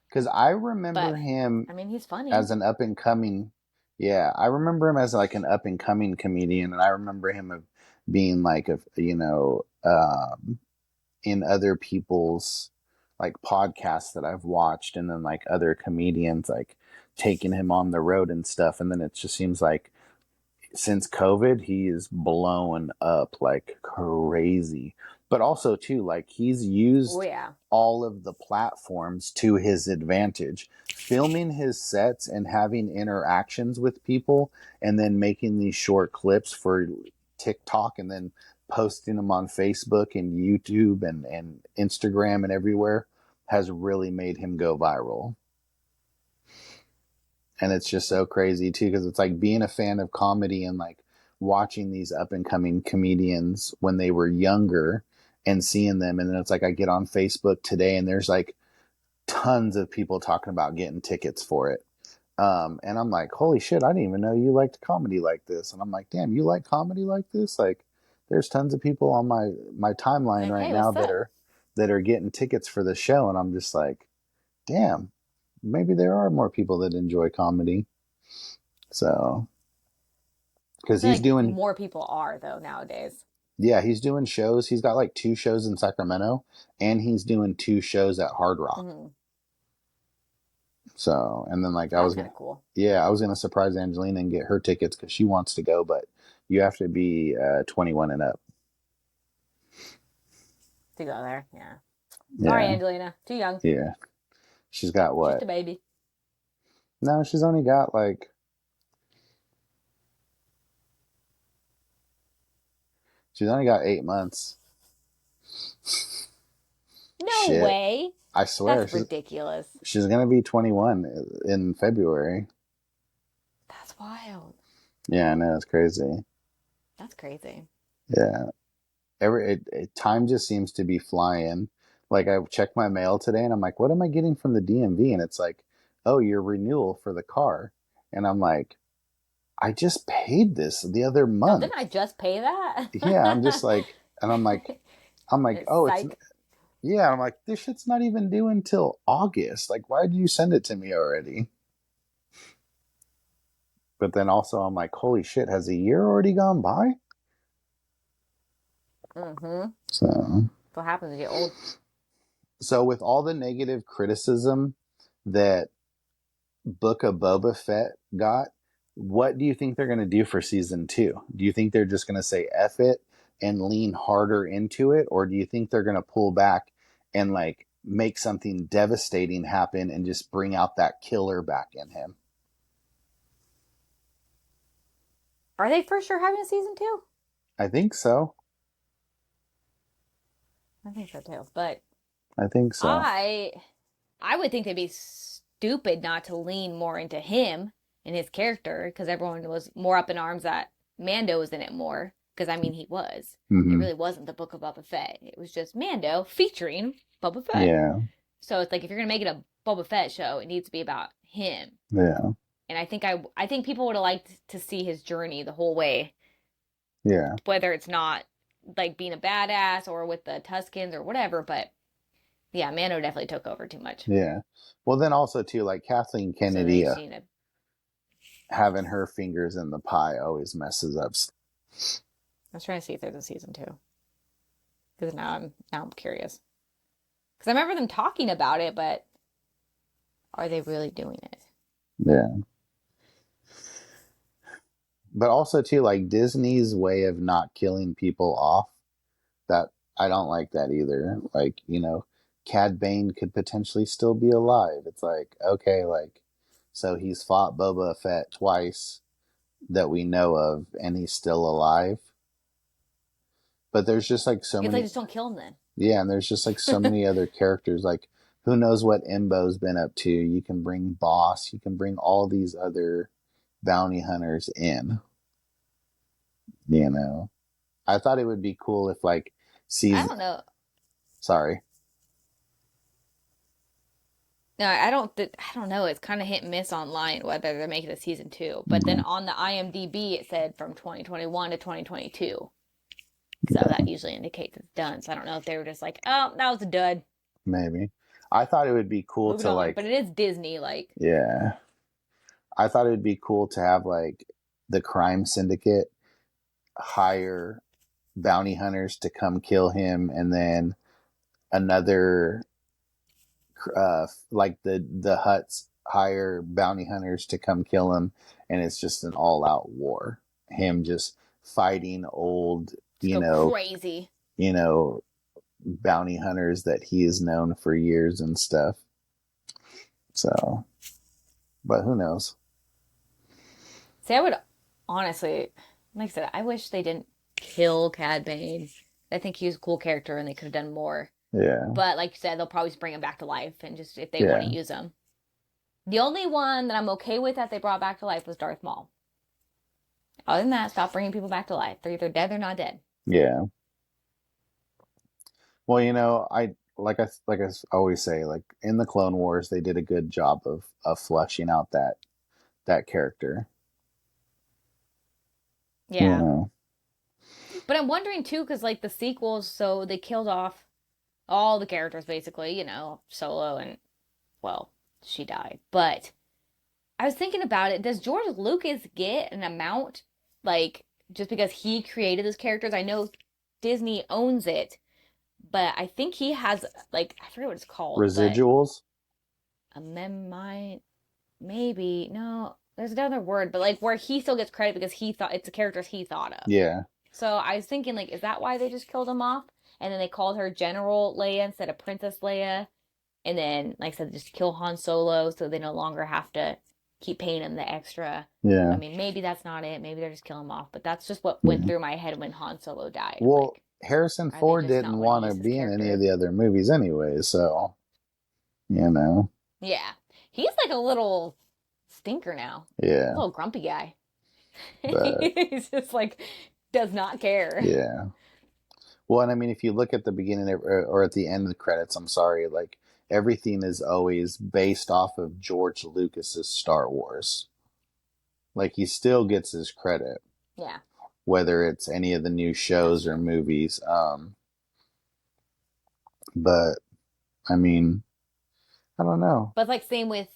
because I remember But him I mean, he's funny. as an up and coming. Yeah, I remember him as like an up and coming comedian, and I remember him of being like in other people's like podcasts that I've watched, and then like other comedians like taking him on the road and stuff, and then it just seems like since COVID, he is blown up like crazy. But also too, like he's Oh used yeah. all of the platforms to his advantage, filming his sets and having interactions with people, and then making these short clips for TikTok, and then posting them on Facebook and YouTube and Instagram and everywhere has really made him go viral. And it's just so crazy too, because it's like being a fan of comedy and like watching these up and coming comedians when they were younger and seeing them, and then it's like I get on Facebook today and there's like tons of people talking about getting tickets for it. And I'm like, holy shit, I didn't even know you liked comedy like this. And I'm like, damn, you like comedy like this? Like there's tons of people on my timeline Like, right hey, now what's up? that are getting tickets for the show, and I'm just like, damn, maybe there are more people that enjoy comedy. So, I because feel he's like doing, more people are though nowadays. yeah, he's doing shows. He's got like 2 shows in Sacramento, and he's doing 2 shows at Hard Rock. Mm-hmm. So, and then like That's kind of cool yeah, I was gonna surprise Angelina and get her tickets because she wants to go, but you have to be 21 and up. to go there. Yeah. Sorry, Yeah, Angelina. Too young. yeah. She's got Just what? a baby. No, she's only got like she's only got 8 months. No Shit. way. I swear, That's ridiculous. she's gonna be 21 in February. That's wild. Yeah, I know, it's crazy. That's crazy. Yeah, time just seems to be flying. Like I checked my mail today, and I'm like, what am I getting from the DMV? And it's like, oh, your renewal for the car. And I'm like, I just paid this the other Oh, didn't month. I just pay Yeah, I'm just that? like, and I'm like, oh, it's Psych. yeah. I'm like, this shit's not even due until August. Like, why did you send it to me already? But then also, I'm like, holy shit, has a year already gone by? Mm-hmm. So, What happens when you get old? so with all the negative criticism that Book of Boba Fett got, what do you think they're going to do for season two? Do you think they're just going to say F it and lean harder into it? Or do you think they're going to pull back and like make something devastating happen and just bring out that killer back in him? Are they for sure having a season two? I think so. I think so too. But I think so. I I would think they'd be stupid not to lean more into him and his character because everyone was more up in arms that Mando was in it more. Because I mean, he was. It Mm-hmm. really wasn't the Book of Boba Fett. It was just Mando featuring Boba Fett. Yeah. So it's like if you're gonna make it a Boba Fett show, it needs to be about him. Yeah. And I think people would have liked to see his journey the whole way, Yeah. whether it's not like being a badass or with the Tuskens or whatever. But yeah, Mando definitely took over too much. Yeah. Well, then also too, like Kathleen So they Kennedy just need to. having her fingers in the pie always messes up. I was trying to see if there's a season two because now I'm curious because I remember them talking about it, but are they really doing it? Yeah. But also too, like Disney's way of not killing people off, that I don't like that either. Like, Cad Bane could potentially still be alive. It's like, okay, like, so he's fought Boba Fett twice that we know of, and he's still alive. But there's just like so It's like many, just don't kill them yeah, and there's just like so then. many other characters. Like, who knows what Imbo's been up to? You can bring Boss, you can bring all these other bounty hunters in, you know. I thought it would be cool if like I season, don't know. sorry. No, I don't know. It's kind of hit and miss online whether they're making a season two. But then Mhm. on the IMDb, it said from 2021 to 2022. So that usually indicates it's done. So I don't know if they were just like, oh, that was a dud. Maybe. I thought it would be cool Moving to on. But like, it is Disney. Like, yeah. I thought it would be cool to have like the crime syndicate hire bounty hunters to come kill him, and then another, like the Huts hire bounty hunters to come kill him, and it's just an all out war. Him just fighting old, just go crazy. you know, bounty hunters that he has known for years and stuff. So, but who knows? See, I would honestly, like I said, I wish they didn't kill Cad Bane. I think he was a cool character and they could have done more. Yeah. But like you said, they'll probably just bring him back to life and just if they want Yeah. to use him. The only one that I'm okay with that they brought back to life was Darth Maul. Other than that, stop bringing people back to life. They're either dead or not dead. Yeah. Well, I always say, like in the Clone Wars, they did a good job of fleshing out that character. You Yeah. know. But I'm wondering too, because like the sequels, so they killed off all the characters basically, Solo and, well, she died. But I was thinking about it. Does George Lucas get an amount, like, just because he created those characters? I know Disney owns it, but I think he has, like, I forget what it's called, but Residuals. a maybe, no, there's another word, but like where he still gets credit because he thought it's the characters he thought of. Yeah. So I was thinking, like, is that why they just killed him off? And then they called her General Leia instead of Princess Leia. And then, like I said, just kill Han Solo so they no longer have to keep paying him the extra. I Yeah. mean, maybe that's not it. Maybe they're just killing him off. But that's just what went Yeah. through my head when Han Solo died. Well, Like, Harrison Are they Ford just didn't not wanting want to to use his be in any of character? the other movies anyway, so you know, Yeah. He's like a little stinker now. A yeah, little grumpy guy. but He's just like does not care. yeah. Well, and I mean, if you look at the beginning or at the end of the credits, I'm sorry, like everything is always based off of George Lucas's Star Wars. Like he still gets his credit, Yeah. whether it's any of the new That's shows or true. movies. But I mean, I don't know. But like same with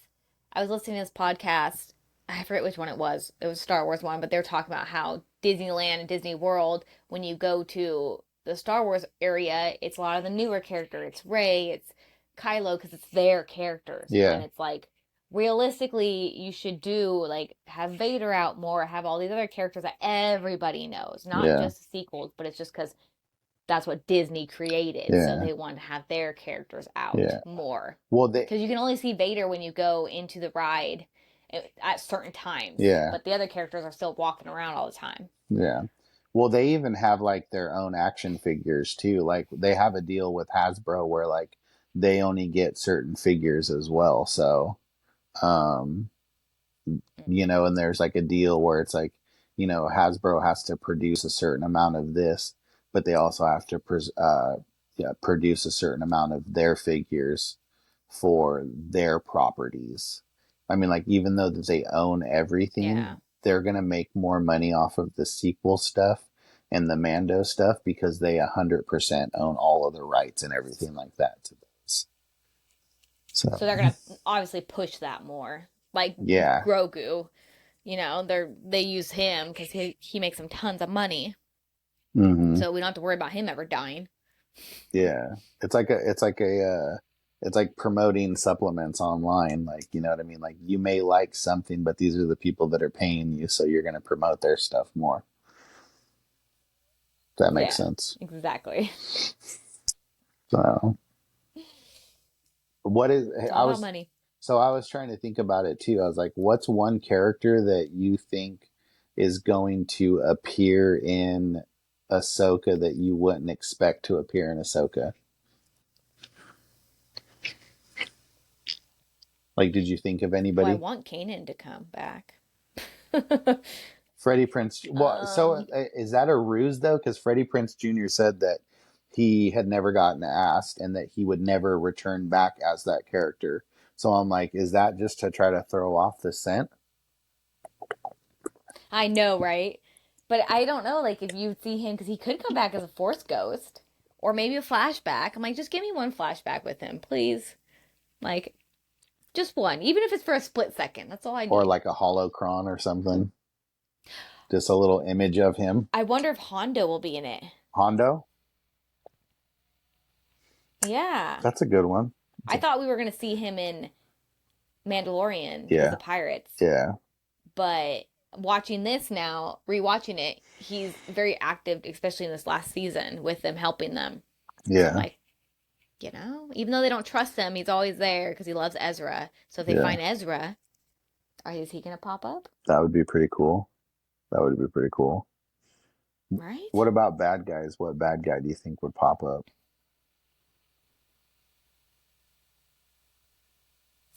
I was listening to this podcast. I forget which one it was. It was a Star Wars one, but they were talking about how Disneyland and Disney World, when you go to the Star Wars area, it's a lot of the newer character. It's Rey, it's Kylo, because it's their characters. When Yeah, it's like realistically, you should do like have Vader out more, have all these other characters that everybody knows, not yeah, just the sequels, but it's just because that's what Disney created, so yeah, they want to have their characters out yeah. more. Well, they, Because you can only see Vader when you go into the ride at certain times, yeah, but the other characters are still walking around all the time. yeah. Well, they even have like their own action figures too. Like they have a deal with Hasbro where like they only get certain figures as well. So, um, you know, and there's like a deal where it's like, you know, Hasbro has to produce a certain amount of this, but they also have to yeah, produce a certain amount of their figures for their properties. I mean, like even though that they own Yeah. everything, they're gonna make more money off of the sequel stuff and the Mando stuff because they 100% own all of the rights and everything like that to those. So So they're gonna obviously push that more. Like yeah. Grogu, they use him because he makes them tons of money, Mm-hmm. so we don't have to worry about him ever dying. Yeah, it's like promoting supplements online. Like, you know what I mean? Like, you may like something, but these are the people that are paying you, so you're going to promote their stuff more. If that makes Yeah, sense. exactly. So, what is? It's all I about was money. so I was trying to think about it too. I was like, what's one character that you think is going to appear in Ahsoka that you wouldn't expect to appear in Ahsoka? Like, did you think of Well, I anybody? want Kanan to come back. Freddie Prince. Well, so um, is that a ruse though? Because Freddie Prince Jr. said that he had never gotten asked and that he would never return back as that character. So I'm like, is that just to try to throw off the scent? I know, right? But I don't know, like, if you see him, because he could come back as a Force ghost or maybe a flashback. I'm like, just give me one flashback with him, please. Like, just one, even if it's for a split second. That's all I Or need. like a holocron or something? Just a little image of him. I wonder if Hondo will be in it. Hondo? Yeah. That's a good one. I thought we were going to see him in Mandalorian because Yeah. of pirates. Yeah. But watching this now, rewatching it, he's very active, especially in this last season, with them helping them. So I'm Yeah. like, even though they don't trust him, he's always there because he loves Ezra. So if they Yeah. find Ezra, is he gonna pop up? That would be pretty cool. That would be pretty cool. Right? What about bad guys? What bad guy do you think would pop up?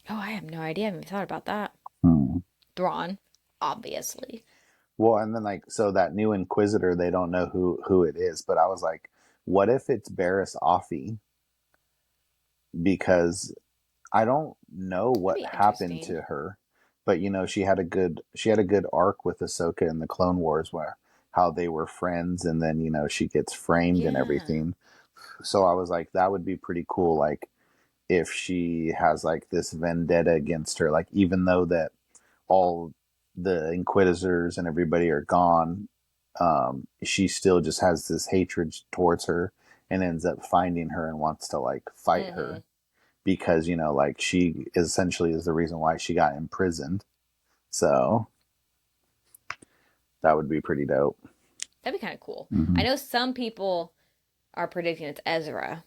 Oh, I have no idea. I haven't even thought about that. Hmm. Thrawn, obviously. Well, and then like so that new Inquisitor, they don't know who it is. But I was like, what if it's Barriss Offee? Because I don't know That'd what be happened interesting. to her, but you know she had a good arc with Ahsoka in the Clone Wars where how they were friends, and then you know she gets framed and Yeah. everything. So I was like, that would be pretty cool. Like if she has like this vendetta against her, like even though that all the Inquisitors and everybody are gone, she still just has this hatred towards her and ends up finding her and wants to like fight Mm-hmm. her because you know like she essentially is the reason why she got imprisoned. So that would be pretty dope. That'd be kind of cool. I Mm-hmm. know some people are predicting it's Ezra,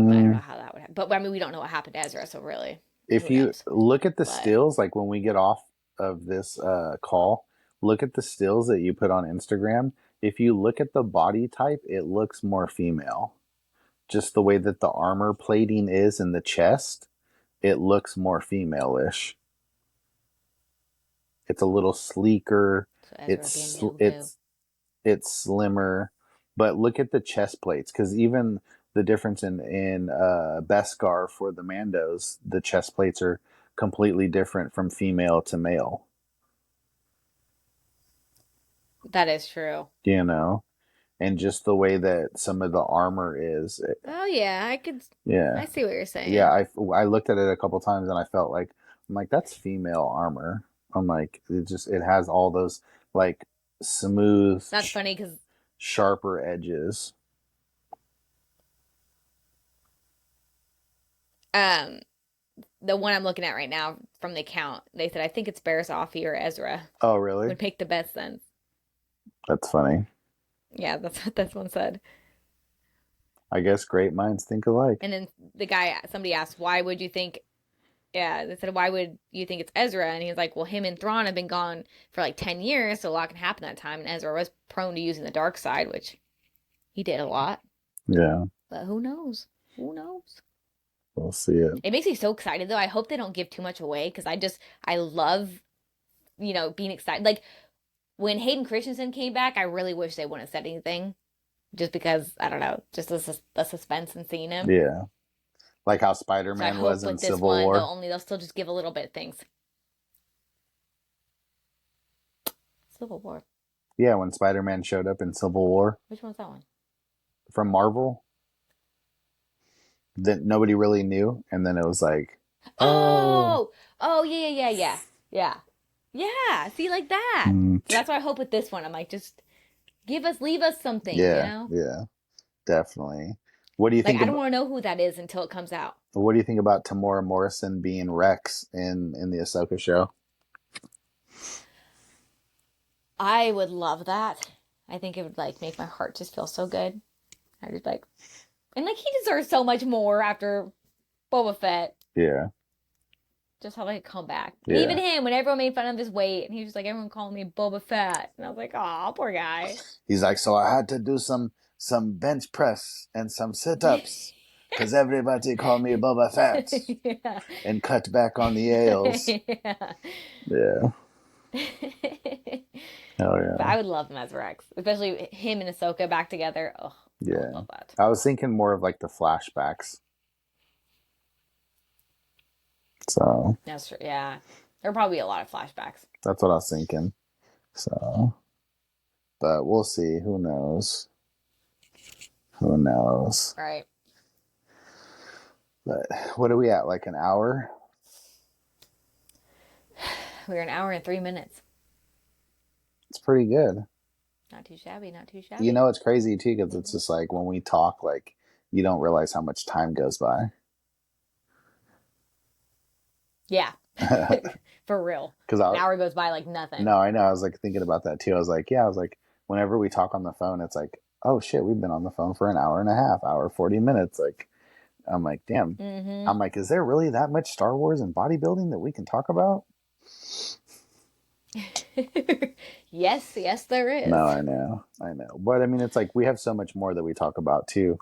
but I don't Mm, know how that would happen. But I mean, we don't know what happened to Ezra, so really, if who you knows? look at the But stills, like when we get off of this call, look at the stills that you put on Instagram. if you look at the body type, it looks more female. Just the way that the armor plating is in the chest, it looks more female-ish. It's a little sleeker. So Ezra being It's new boo. it's slimmer, but look at the chest plates because even the difference in Beskar for the Mandos, the chest plates are completely different from female to male. That is true. You know, and just the way that some of the armor is, Oh yeah, yeah, I see what you're yeah. saying. I looked at it a couple times and I felt like I'm like that's female armor. I'm like it has all those like smooth, That's funny because sharper edges. um the one I'm looking at right now from the account, they said I think it's Barasafi or Ezra Oh, really? would make the best sense. That's funny. Yeah, that's what this one said. I guess great minds think alike. And then somebody asked, why would you think? Yeah, they said, why would you think it's Ezra? And he was like, well, him and Thrawn have been gone for like 10 years, so a lot can happen that time. And Ezra was prone to using the dark side, which he did a lot. Yeah, But who knows? Who knows? we'll see it. It makes me so excited, though. I hope they don't give too much away because I love, being excited. Like when Hayden Christensen came back, I really wish they wouldn't have said anything just because, I don't know, just the suspense in seeing him. Yeah, like how So I Spider-Man was hope in with this Civil one, War. they'll still just give a little bit of things. Civil War. Yeah, when Spider-Man showed up in Civil War Which one's that one? from Marvel, that nobody really knew, and then it was like, oh, Oh, yeah. Yeah, see, like that. mm, So that's what I hope with this one. I'm like, just leave us some things, yeah, yeah, definitely. What do you Like, think I don't about want to know who that is until it comes out. what do you think about Tamora Morrison being Rex in the Ahsoka show? I would love that. I think it would, like, make my heart just feel so good. I just, like, and, like, he deserves so much more after Boba Fett. Yeah, Just have, like, a comeback. yeah. Even him, when everyone made fun of his weight, and he was just like, everyone called me Boba Fett. And I was like, oh, poor guy. He's like, so I had to do some bench press and some sit-ups because everybody called me Boba Fett Yeah. and cut back on the ales. Yeah. Yeah. Hell But yeah. I would love him as Rex, especially him and Ahsoka back together. Oh, I would Yeah. love that. I was thinking more of like the flashbacks. So That's true. Yeah, there'll probably be a lot of flashbacks. that's what I was thinking. So, but we'll see. Who knows? Who knows? Right. But what are we at? Like an hour? We're an hour and 3 minutes. It's pretty good. Not too shabby. Not too shabby. You know, it's crazy too because it's just like when we talk, like you don't realize how much time goes by. Yeah. For real. Because An hour goes by like nothing. no, I know. I was like thinking about that too. I was like, yeah, I was like, whenever we talk on the phone, it's like, oh shit, we've been on the phone for an hour and a half, hour 40 minutes. Like, I'm like, damn. Mm-hmm. I'm like, is there really that much Star Wars and bodybuilding that we can talk about? Yes, there is. No, I know. But I mean, it's like we have so much more that we talk about too,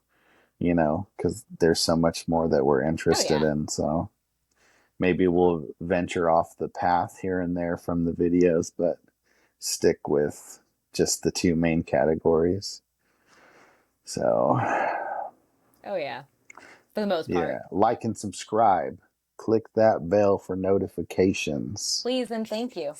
you know, because there's so much more that we're interested in. So maybe we'll venture off the path here and there from the videos, but stick with just the two main categories. So, Oh yeah, for the most part. yeah, like and subscribe. Click that bell for notifications. Please and thank you.